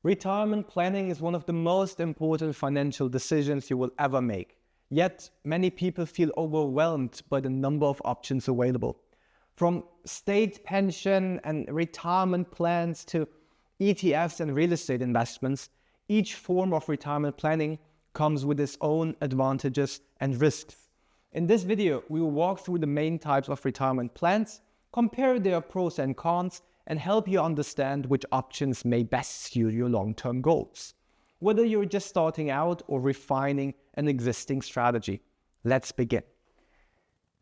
Retirement planning is one of the most important financial decisions you will ever make. Yet, many people feel overwhelmed by the number of options available. From state pension and retirement plans to ETFs and real estate investments, each form of retirement planning comes with its own advantages and risks. In this video, we will walk through the main types of retirement plans, compare their pros and cons, and help you understand which options may best suit your long-term goals, whether you're just starting out or refining an existing strategy. Let's begin.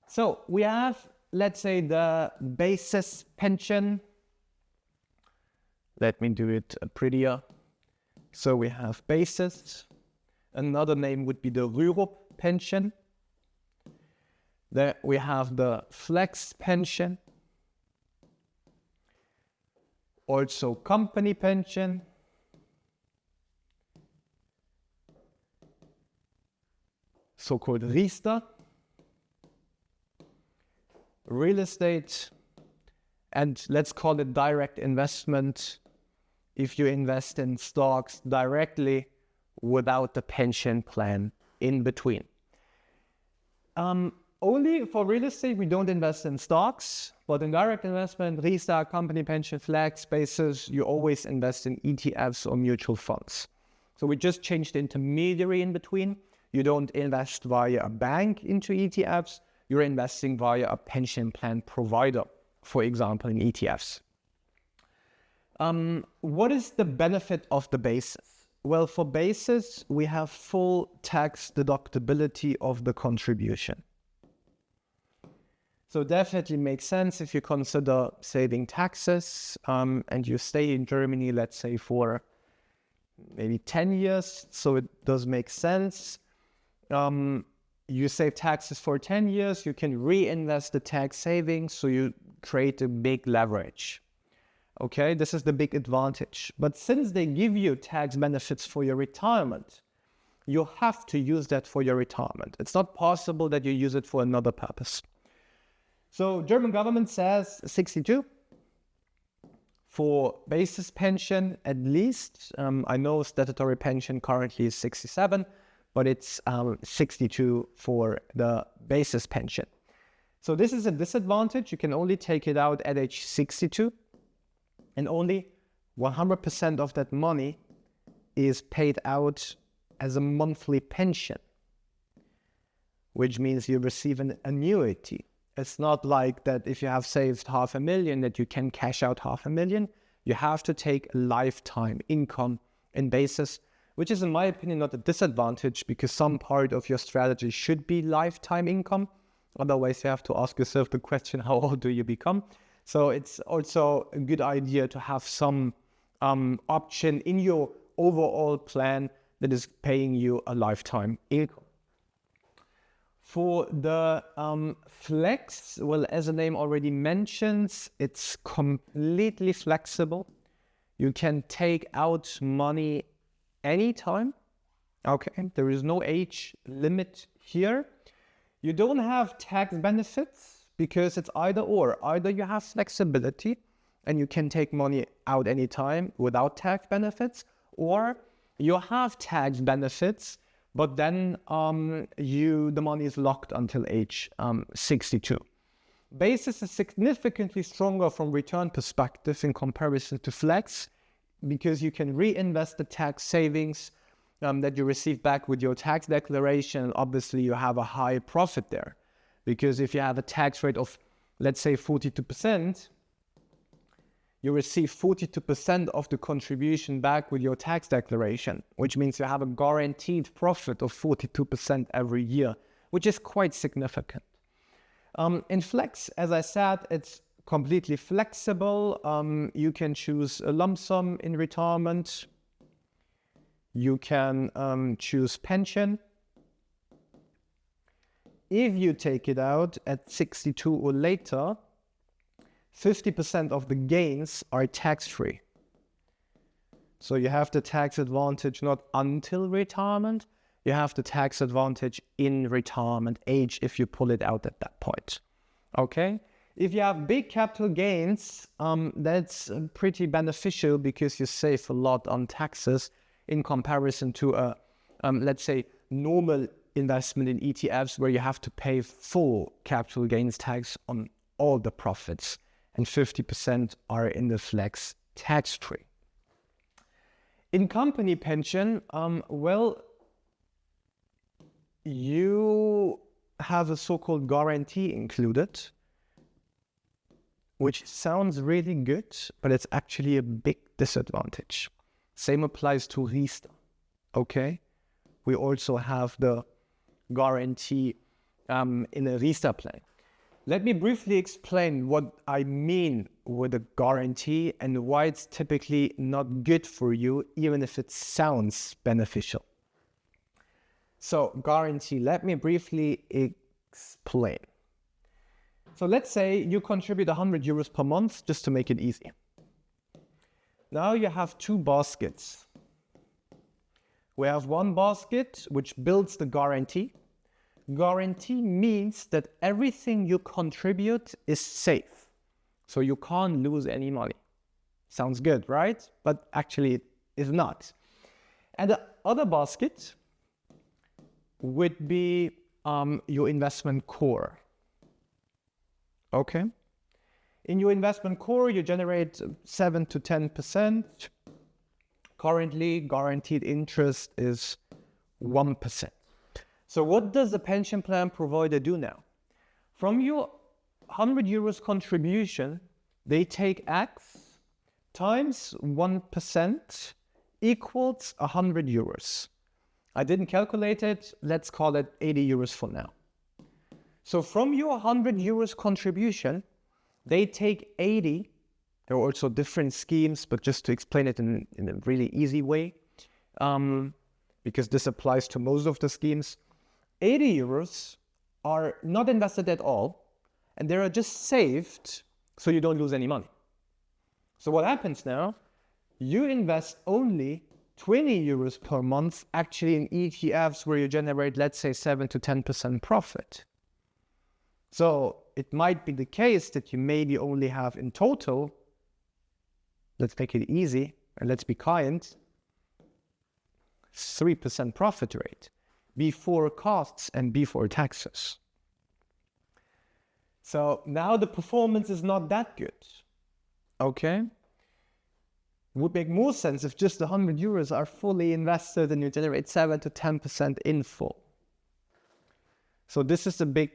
So we have, let's say, the basis pension. Let me do it prettier. So we have basis. Another name would be the Rürup pension. There we have the flex pension. Also company pension. So-called Riester. Real estate. And let's call it direct investment if you invest in stocks directly without the pension plan in between. Only for real estate, we don't invest in stocks, but in direct investment, Riester, company pension, flex, basis, you always invest in ETFs or mutual funds. So we just changed the intermediary in between. You don't invest via a bank into ETFs, you're investing via a pension plan provider, for example, in ETFs. What is the benefit of the basis? Well, for basis, we have full tax deductibility of the contribution. So definitely makes sense if you consider saving taxes and you stay in Germany, let's say for maybe 10 years. So it does make sense. You save taxes for 10 years, you can reinvest the tax savings, so you create a big leverage. Okay, this is the big advantage. But since they give you tax benefits for your retirement, you have to use that for your retirement. It's not possible that you use it for another purpose. So German government says 62 for basis pension at least. I know statutory pension currently is 67, but it's 62 for the basis pension. So this is a disadvantage. You can only take it out at age 62, and only 100% of that money is paid out as a monthly pension, which means you receive an annuity. It's not like that if you have saved 500,000 that you can cash out 500,000. You have to take a lifetime income in basis, which is in my opinion not a disadvantage, because some part of your strategy should be lifetime income. Otherwise you have to ask yourself the question, how old do you become? So it's also a good idea to have some option in your overall plan that is paying you a lifetime income. For the flex, well, as the name already mentions, it's completely flexible. You can take out money anytime. Okay, there is no age limit here. You don't have tax benefits because it's either or. Either you have flexibility and you can take money out anytime without tax benefits, or you have tax benefits, but then the money is locked until age 62. Basis is significantly stronger from return perspective in comparison to flex, because you can reinvest the tax savings that you receive back with your tax declaration. Obviously, you have a high profit there, because if you have a tax rate of, let's say, 42%, you receive 42% of the contribution back with your tax declaration, which means you have a guaranteed profit of 42% every year, which is quite significant. In flex, as I said, it's completely flexible. You can choose a lump sum in retirement. You can choose pension. If you take it out at 62 or later, 50% of the gains are tax-free. So you have the tax advantage not until retirement, you have the tax advantage in retirement age if you pull it out at that point. Okay? If you have big capital gains, that's pretty beneficial because you save a lot on taxes in comparison to a, let's say, normal investment in ETFs where you have to pay full capital gains tax on all the profits, and 50% are in the flex tax free. In company pension, well, you have a so-called guarantee included, which sounds really good, but it's actually a big disadvantage. Same applies to Riester, okay? We also have the guarantee in a Riester plan. Let me briefly explain what I mean with a guarantee and why it's typically not good for you, even if it sounds beneficial. So, guarantee, let me briefly explain. So let's say you contribute 100 euros per month, just to make it easy. Now you have two baskets. We have one basket which builds the guarantee. Guarantee means that everything you contribute is safe. So you can't lose any money. Sounds good, right? But actually it is not. And the other basket would be your investment core. Okay. In your investment core, you generate 7 to 10%. Currently, guaranteed interest is 1%. So what does the pension plan provider do now? From your 100 euros contribution, they take X times 1% equals 100 euros. I didn't calculate it. Let's call it 80 euros for now. So from your 100 euros contribution, they take 80. There are also different schemes, but just to explain it in a really easy way, because this applies to most of the schemes, 80 euros are not invested at all, and they are just saved so you don't lose any money. So what happens now? You invest only 20 euros per month actually in ETFs where you generate, let's say, 7 to 10% profit. So it might be the case that you maybe only have in total, let's make it easy and let's be kind, 3% profit rate before costs and before taxes. So now the performance is not that good, okay? Would make more sense if just 100 euros are fully invested and you generate 7 to 10% in full. So this is a big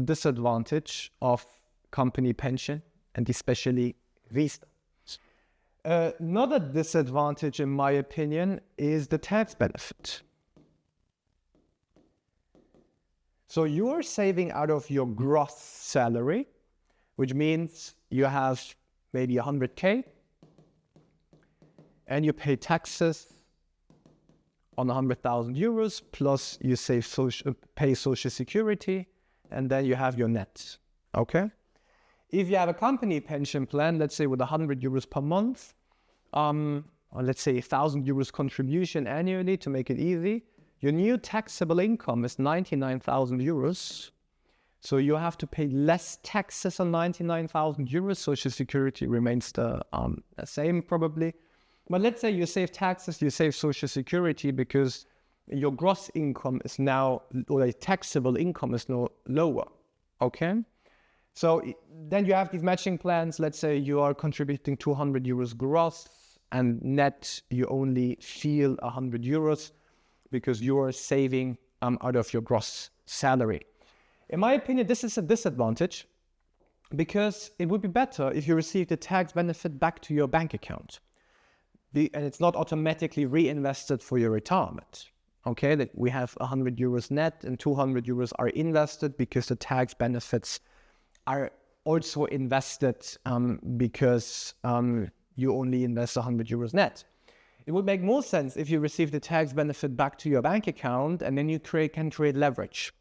disadvantage of company pension, and especially Riester. Another disadvantage, in my opinion, is the tax benefit. So you are saving out of your gross salary, which means you have maybe 100K, and you pay taxes on 100,000 euros, plus you pay social security, and then you have your net, okay? If you have a company pension plan, let's say with 100 euros per month, or let's say 1,000 euros contribution annually to make it easy, your new taxable income is 99,000 euros. So you have to pay less taxes on 99,000 euros. Social security remains the same probably. But let's say you save taxes, you save social security because your gross income is now, or the taxable income is now lower, okay? So then you have these matching plans. Let's say you are contributing 200 euros gross and net you only feel 100 euros because you are saving out of your gross salary. In my opinion, this is a disadvantage because it would be better if you receive the tax benefit back to your bank account. And it's not automatically reinvested for your retirement. Okay, that we have 100 euros net and 200 euros are invested because the tax benefits are also invested because you only invest 100 euros net. It would make more sense if you receive the tax benefit back to your bank account and then you can create leverage.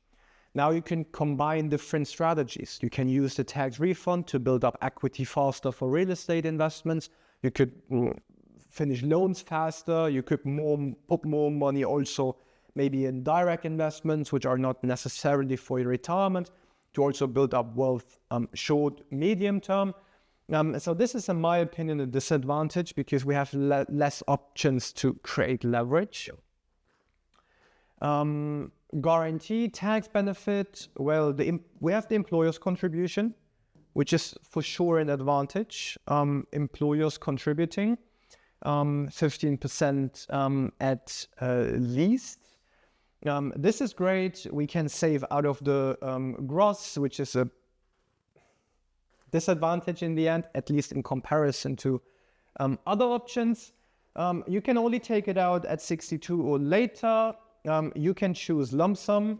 Now you can combine different strategies. You can use the tax refund to build up equity faster for real estate investments. You could finish loans faster. You could put more money also maybe in direct investments, which are not necessarily for your retirement. to also build up wealth short, medium term. So this is, in my opinion, a disadvantage because we have less options to create leverage. Guaranteed tax benefit, well, we have the employer's contribution, which is for sure an advantage. Employers contributing 15% at least. This is great. We can save out of the gross, which is a disadvantage in the end, at least in comparison to other options. You can only take it out at 62 or later. You can choose lump sum,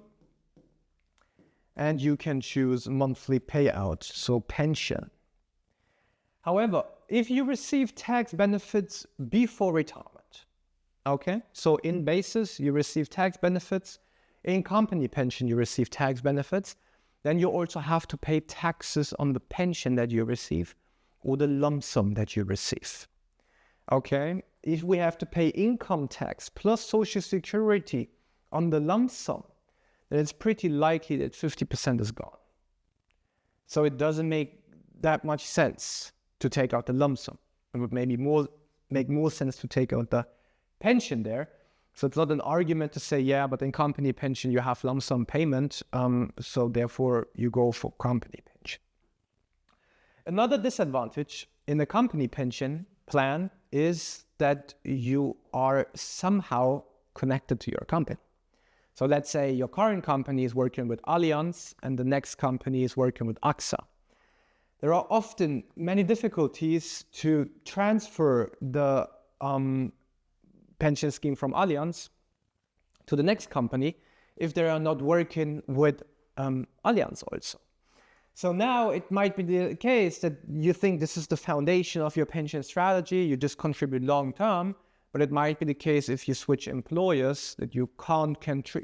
and you can choose monthly payout, so pension. However, if you receive tax benefits before retirement, okay, so in basis you receive tax benefits, in company pension you receive tax benefits, then you also have to pay taxes on the pension that you receive or the lump sum that you receive. Okay, if we have to pay income tax plus social security on the lump sum, then it's pretty likely that 50% is gone. So it doesn't make that much sense to take out the lump sum. It would maybe make more sense to take out the pension there. So it's not an argument to say, yeah, but in company pension you have lump sum payment, so therefore you go for company pension. Another disadvantage in a company pension plan is that you are somehow connected to your company. So let's say your current company is working with Allianz and the next company is working with AXA. There are often many difficulties to transfer the pension scheme from Allianz to the next company if they are not working with Allianz also. So now it might be the case that you think this is the foundation of your pension strategy, you just contribute long term, but it might be the case if you switch employers that you can't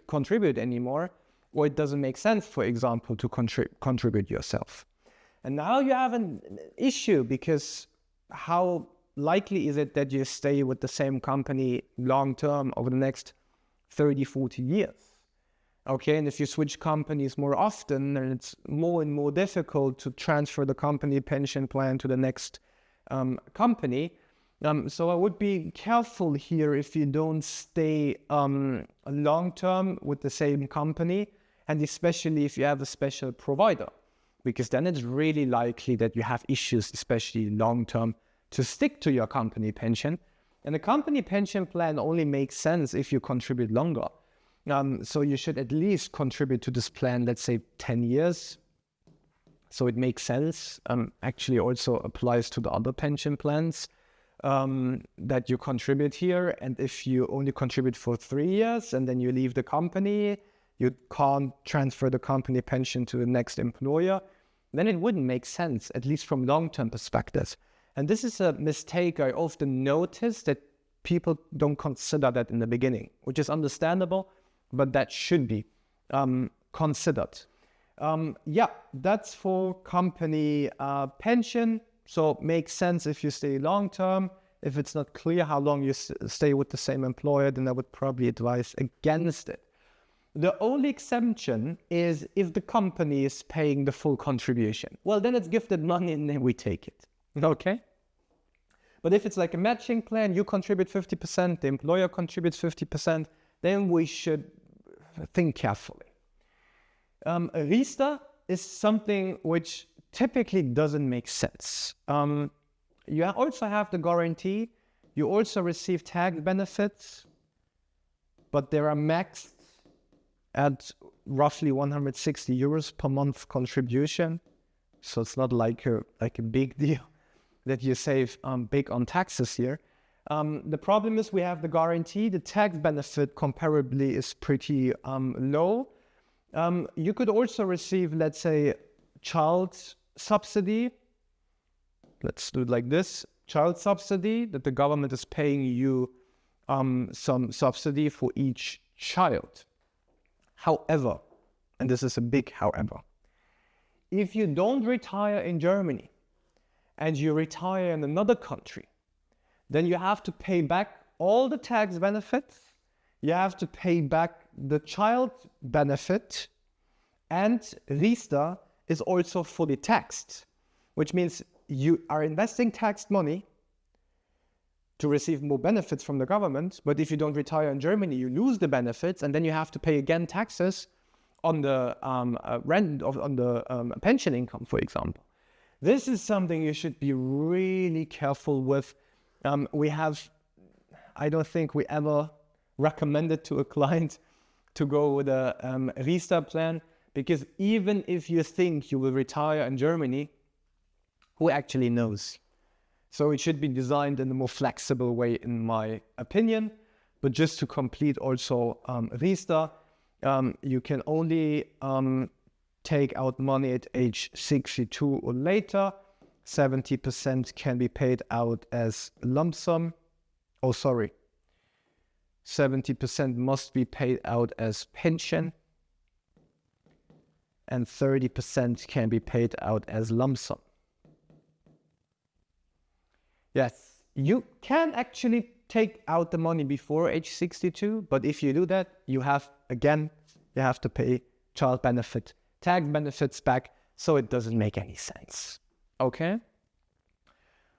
contribute anymore, or it doesn't make sense, for example, to contribute yourself. And now you have an issue because how likely is it that you stay with the same company long term over the next 30, 40 years? Okay, and if you switch companies more often, then it's more and more difficult to transfer the company pension plan to the next company. So I would be careful here if you don't stay long term with the same company, and especially if you have a special provider, because then it's really likely that you have issues, especially long term, to stick to your company pension. And the company pension plan only makes sense if you contribute longer. So you should at least contribute to this plan, let's say 10 years. So it makes sense. Actually also applies to the other pension plans that you contribute here. And if you only contribute for 3 years and then you leave the company, you can't transfer the company pension to the next employer, then it wouldn't make sense, at least from long-term perspectives. And this is a mistake I often notice, that people don't consider that in the beginning, which is understandable, but that should be considered. Yeah, that's for company pension. So makes sense if you stay long term. If it's not clear how long you stay with the same employer, then I would probably advise against it. The only exemption is if the company is paying the full contribution. Well, then it's gifted money and then we take it. Okay? But if it's like a matching plan, you contribute 50%, the employer contributes 50%, then we should think carefully. Riester is something which typically doesn't make sense. You also have the guarantee, you also receive tax benefits, but they are maxed at roughly 160 euros per month contribution. So it's not like a big deal that you save big on taxes here. The problem is we have the guarantee, the tax benefit comparably is pretty low. You could also receive, let's say, child subsidy. Let's do it like this, child subsidy, that the government is paying you some subsidy for each child. However, and this is a big however, if you don't retire in Germany and you retire in another country, then you have to pay back all the tax benefits, you have to pay back the child benefit, And Riester is also fully taxed, which means you are investing taxed money to receive more benefits from the government. But if you don't retire in Germany, you lose the benefits, and then you have to pay again taxes on the rent on the pension income, for example. This is something you should be really careful with. I don't think we ever recommended to a client to go with a Riester plan, because even if you think you will retire in Germany, who actually knows? So it should be designed in a more flexible way, in my opinion. But just to complete also Riester, you can only take out money at age 62 or later. 70% can be paid out as lump sum. 70% must be paid out as pension, and 30% can be paid out as lump sum. Yes, you can actually take out the money before age 62, but if you do that, you have to pay child benefit, tax benefits back, so it doesn't make any sense. Okay?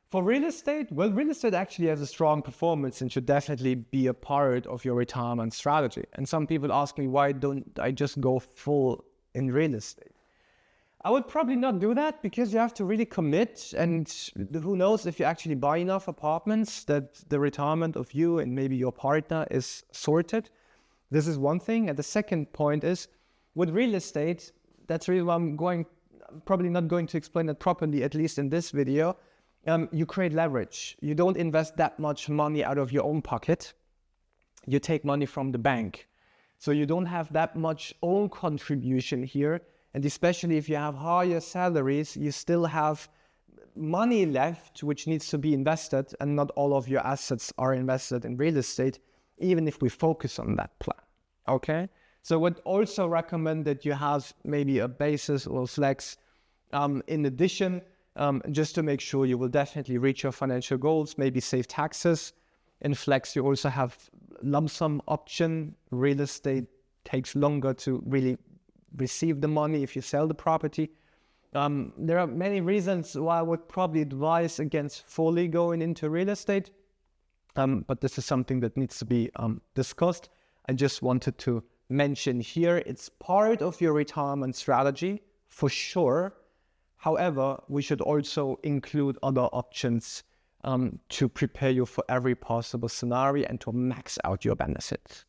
For real estate, well, real estate actually has a strong performance and should definitely be a part of your retirement strategy. And some people ask me, why don't I just go full in real estate? I would probably not do that, because you have to really commit, and who knows if you actually buy enough apartments that the retirement of you and maybe your partner is sorted. This is one thing. And the second point is, with real estate, that's really what I'm probably not going to explain it properly, at least in this video. You create leverage. You don't invest that much money out of your own pocket. You take money from the bank. So you don't have that much own contribution here. And especially if you have higher salaries, you still have money left which needs to be invested, and not all of your assets are invested in real estate, even if we focus on that plan. Okay? So I would also recommend that you have maybe a basis or flex in addition, just to make sure you will definitely reach your financial goals, maybe save taxes. In flex, you also have lump sum option. Real estate takes longer to really receive the money if you sell the property. There are many reasons why I would probably advise against fully going into real estate, but this is something that needs to be discussed. I just wanted to mention here, it's part of your retirement strategy for sure. However, we should also include other options to prepare you for every possible scenario and to max out your benefits.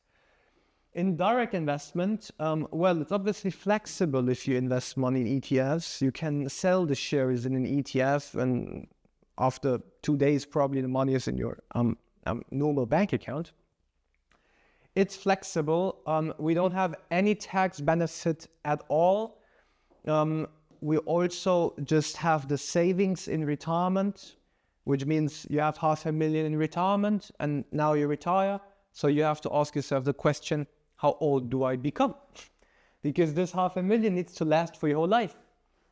In direct investment, well, it's obviously flexible if you invest money in ETFs. You can sell the shares in an ETF, and after 2 days, probably the money is in your normal bank account. It's flexible. We don't have any tax benefit at all. We also just have the savings in retirement, which means you have $500,000 in retirement, and now you retire. So you have to ask yourself the question, how old do I become? Because this $500,000 needs to last for your whole life.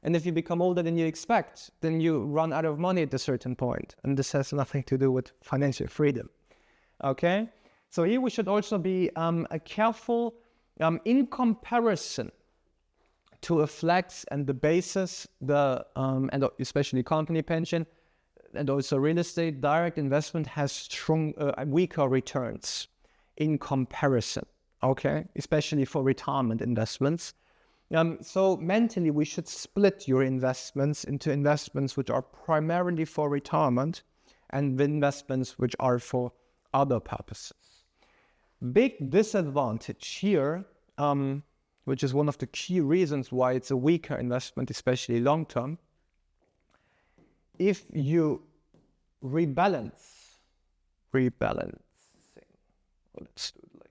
And if you become older than you expect, then you run out of money at a certain point. And this has nothing to do with financial freedom. Okay? So here we should also be careful in comparison to a flex and the basis, and especially company pension, and also real estate. Direct investment has weaker returns in comparison. Okay, especially for retirement investments. So mentally, we should split your investments into investments which are primarily for retirement and investments which are for other purposes. Big disadvantage here, which is one of the key reasons why it's a weaker investment, especially long term. If you rebalancing, let's do it like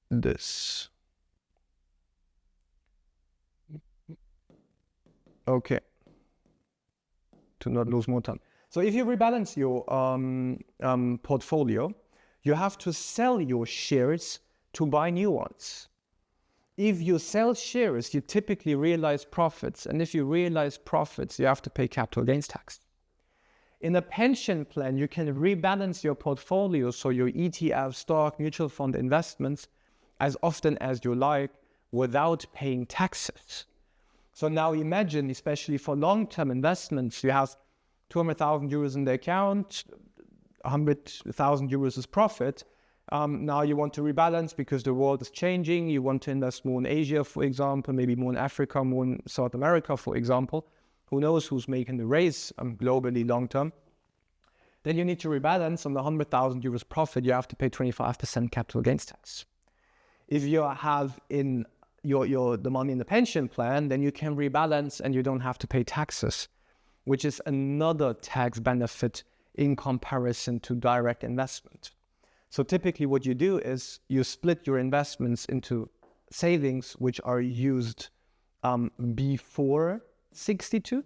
this. Okay. To not lose more time. So if you rebalance your portfolio, you have to sell your shares to buy new ones. If you sell shares, you typically realize profits. And if you realize profits, you have to pay capital gains tax. In a pension plan, you can rebalance your portfolio, so your ETF, stock, mutual fund investments, as often as you like without paying taxes. So now imagine, especially for long-term investments, you have 200,000 euros in the account, 100,000 euros is profit. Now you want to rebalance because the world is changing. You want to invest more in Asia, for example, maybe more in Africa, more in South America, for example. Who knows who's making the race globally long-term. Then you need to rebalance. On the 100,000 euros profit, you have to pay 25% capital gains tax. If you have in the money in the pension plan, then you can rebalance and you don't have to pay taxes, which is another tax benefit in comparison to direct investment. So typically what you do is you split your investments into savings which are used before 62.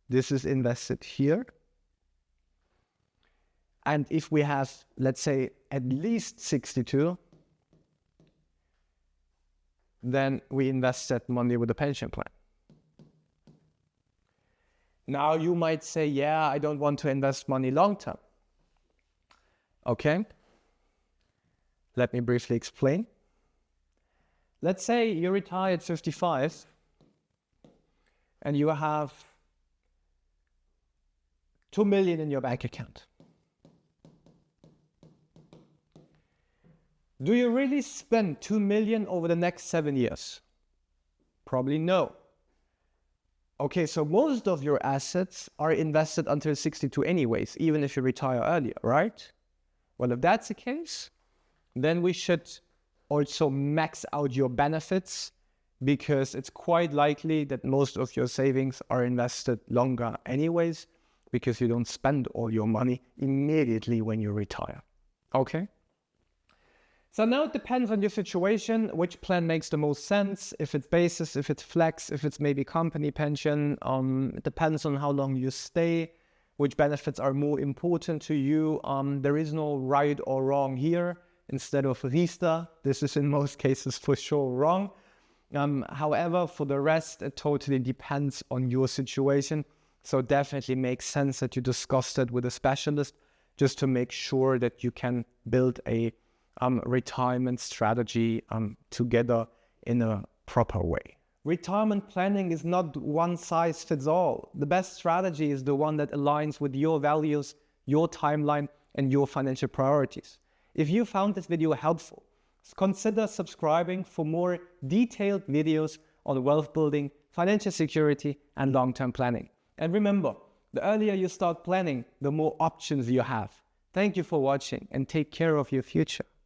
This is invested here. And if we have, let's say, at least 62, then we invest that money with a pension plan. Now you might say, yeah, I don't want to invest money long-term. Okay, let me briefly explain. Let's say you retire at 55 and you have 2 million in your bank account. Do you really spend 2 million over the next 7 years? Probably no. Okay, so most of your assets are invested until 62 anyways, even if you retire earlier, right? Well, if that's the case, then we should also max out your benefits, because it's quite likely that most of your savings are invested longer anyways, because you don't spend all your money immediately when you retire. Okay? So now it depends on your situation, which plan makes the most sense, if it's basis, if it's flex, if it's maybe company pension. It depends on how long you stay, which benefits are more important to you. There is no right or wrong here. Instead of Riester, this is in most cases for sure wrong. However, for the rest, it totally depends on your situation. So it definitely makes sense that you discuss that with a specialist, just to make sure that you can build a retirement strategy together in a proper way. Retirement planning is not one size fits all. The best strategy is the one that aligns with your values, your timeline, and your financial priorities. If you found this video helpful, consider subscribing for more detailed videos on wealth building, financial security, and long-term planning. And remember, the earlier you start planning, the more options you have. Thank you for watching, and take care of your future.